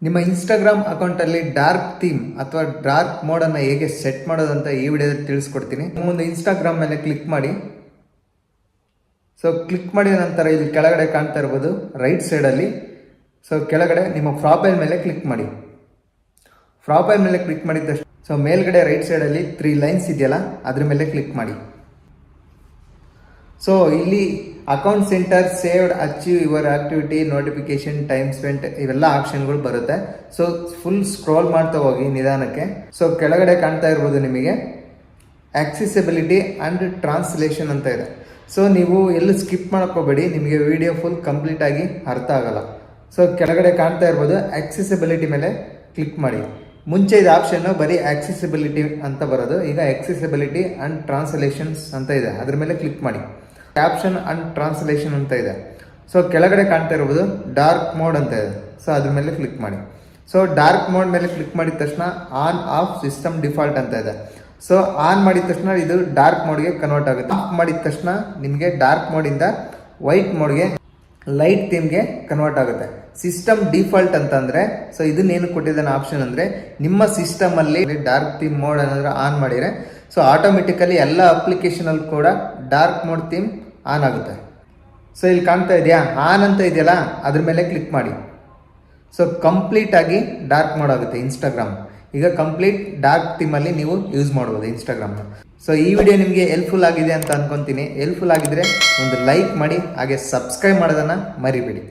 ನಿಮ್ಮ ಇನ್ಸ್ಟಾಗ್ರಾಮ್ ಅಕೌಂಟಲ್ಲಿ dark theme ಅಥವಾ ಡಾರ್ಕ್ ಮೋಡನ್ನು ಹೇಗೆ ಸೆಟ್ ಮಾಡೋದಂತ ಈ ವಿಡಿಯೋದಲ್ಲಿ ತಿಳಿಸ್ಕೊಡ್ತೀನಿ. ಮುಂದೆ ಇನ್ಸ್ಟಾಗ್ರಾಮ್ ಮೇಲೆ ಕ್ಲಿಕ್ ಮಾಡಿ. ಸೊ ಕ್ಲಿಕ್ ಮಾಡಿದ ನಂತರ ಇಲ್ಲಿ ಕೆಳಗಡೆ ಕಾಣ್ತಾ ಇರ್ಬೋದು ರೈಟ್ ಸೈಡಲ್ಲಿ. ಸೊ ಕೆಳಗಡೆ ನಿಮ್ಮ ಪ್ರೊಫೈಲ್ ಮೇಲೆ ಕ್ಲಿಕ್ ಮಾಡಿ. ಪ್ರೊಫೈಲ್ ಮೇಲೆ ಕ್ಲಿಕ್ ಮಾಡಿದ್ದಷ್ಟು ಸೊ ಮೇಲ್ಗಡೆ ರೈಟ್ ಸೈಡಲ್ಲಿ 3 ಲೈನ್ಸ್ ಇದೆಯಲ್ಲ ಅದ್ರ ಮೇಲೆ ಕ್ಲಿಕ್ ಮಾಡಿ. ಸೊ ಇಲ್ಲಿ account centre, saved, achieve your activity, notification, time spent ಇವೆಲ್ಲ ಆಪ್ಷನ್ಗಳು ಬರುತ್ತೆ. ಸೊ ಫುಲ್ ಸ್ಕ್ರೋಲ್ ಮಾಡ್ತಾ ಹೋಗಿ ನಿಧಾನಕ್ಕೆ. ಸೊ ಕೆಳಗಡೆ ಕಾಣ್ತಾ ಇರ್ಬೋದು ನಿಮಗೆ ಆಕ್ಸೆಸಿಬಿಲಿಟಿ ಆ್ಯಂಡ್ ಟ್ರಾನ್ಸ್ಲೇಷನ್ ಅಂತ ಇದೆ. ಸೊ ನೀವು ಎಲ್ಲೂ ಸ್ಕಿಪ್ ಮಾಡ್ಕೋಬೇಡಿ, ನಿಮಗೆ ವಿಡಿಯೋ ಫುಲ್ ಕಂಪ್ಲೀಟ್ ಆಗಿ ಅರ್ಥ ಆಗಲ್ಲ. ಸೊ ಕೆಳಗಡೆ ಕಾಣ್ತಾ ಇರ್ಬೋದು ಆಕ್ಸೆಸಿಬಿಲಿಟಿ ಮೇಲೆ ಕ್ಲಿಕ್ ಮಾಡಿ. ಮುಂಚೆ ಇದು ಆಪ್ಷನ್ನು ಬರೀ ಆಕ್ಸೆಸಿಬಿಲಿಟಿ ಅಂತ ಬರೋದು, ಈಗ ಆಕ್ಸೆಸಿಬಿಲಿಟಿ ಆ್ಯಂಡ್ ಟ್ರಾನ್ಸ್ಲೇಷನ್ಸ್ ಅಂತ ಇದೆ, ಅದ್ರ ಮೇಲೆ ಕ್ಲಿಕ್ ಮಾಡಿ. ಕ್ಯಾಪ್ಷನ್ ಆ್ಯಂಡ್ ಟ್ರಾನ್ಸ್ಲೇಷನ್ ಅಂತ ಇದೆ. ಸೊ ಕೆಳಗಡೆ ಕಾಣ್ತಾ ಇರ್ಬೋದು ಡಾರ್ಕ್ ಮೋಡ್ ಅಂತ ಇದೆ. ಸೊ ಅದ್ರ ಮೇಲೆ ಕ್ಲಿಕ್ ಮಾಡಿ. ಸೊ ಡಾರ್ಕ್ ಮೋಡ್ ಮೇಲೆ ಕ್ಲಿಕ್ ಮಾಡಿದ ತಕ್ಷಣ ಆನ್ ಆಫ್ ಸಿಸ್ಟಮ್ ಡಿಫಾಲ್ಟ್ ಅಂತ ಇದೆ. ಸೊ ಆನ್ ಮಾಡಿದ ತಕ್ಷಣ ಇದು ಡಾರ್ಕ್ ಮೋಡ್ಗೆ ಕನ್ವರ್ಟ್ ಆಗುತ್ತೆ. ಆಫ್ ಮಾಡಿದ ತಕ್ಷಣ ನಿಮಗೆ ಡಾರ್ಕ್ ಮೋಡಿಂದ ವೈಟ್ ಮೋಡ್ಗೆ, ಲೈಟ್ ಥೀಮ್ಗೆ ಕನ್ವರ್ಟ್ ಆಗುತ್ತೆ. ಸಿಸ್ಟಮ್ ಡಿಫಾಲ್ಟ್ ಅಂತಂದರೆ ಸೊ ಇದನ್ನೇನು ಕೊಟ್ಟಿದ್ದಾನೆ ಆಪ್ಷನ್ ಅಂದರೆ ನಿಮ್ಮ ಸಿಸ್ಟಮಲ್ಲಿ ಡಾರ್ಕ್ ಥೀಮ್ ಮೋಡ್ ಏನಾದರೂ ಆನ್ ಮಾಡಿದರೆ ಸೊ ಆಟೋಮೆಟಿಕಲಿ ಎಲ್ಲ ಅಪ್ಲಿಕೇಶನಲ್ಲಿ ಕೂಡ ಡಾರ್ಕ್ ಮೋಡ್ ಥೀಮ್ ಆನ್ ಆಗುತ್ತೆ. ಸೊ ಇಲ್ಲಿ ಕಾಣ್ತಾ ಇದೆಯಾ ಆನ್ ಅಂತ ಇದೆಯಲ್ಲ ಅದ್ರ ಮೇಲೆ ಕ್ಲಿಕ್ ಮಾಡಿ. ಸೊ ಕಂಪ್ಲೀಟಾಗಿ ಡಾರ್ಕ್ ಮೋಡ್ ಆಗುತ್ತೆ ಇನ್ಸ್ಟಾಗ್ರಾಮ್. ಈಗ ಕಂಪ್ಲೀಟ್ ಡಾರ್ಕ್ ಥೀಮಲ್ಲಿ ನೀವು ಯೂಸ್ ಮಾಡ್ಬೋದು ಇನ್ಸ್ಟಾಗ್ರಾಮ್ನ. ಸೊ ಈ ವಿಡಿಯೋ ನಿಮಗೆ ಹೆಲ್ಪ್ಫುಲ್ ಆಗಿದೆ ಅಂತ ಅನ್ಕೊತೀನಿ. ಹೆಲ್ಪ್ಫುಲ್ ಆಗಿದ್ರೆ ಒಂದು ಲೈಕ್ ಮಾಡಿ, ಹಾಗೆ ಸಬ್ಸ್ಕ್ರೈಬ್ ಮಾಡೋದನ್ನು ಮರಿಬೇಡಿ.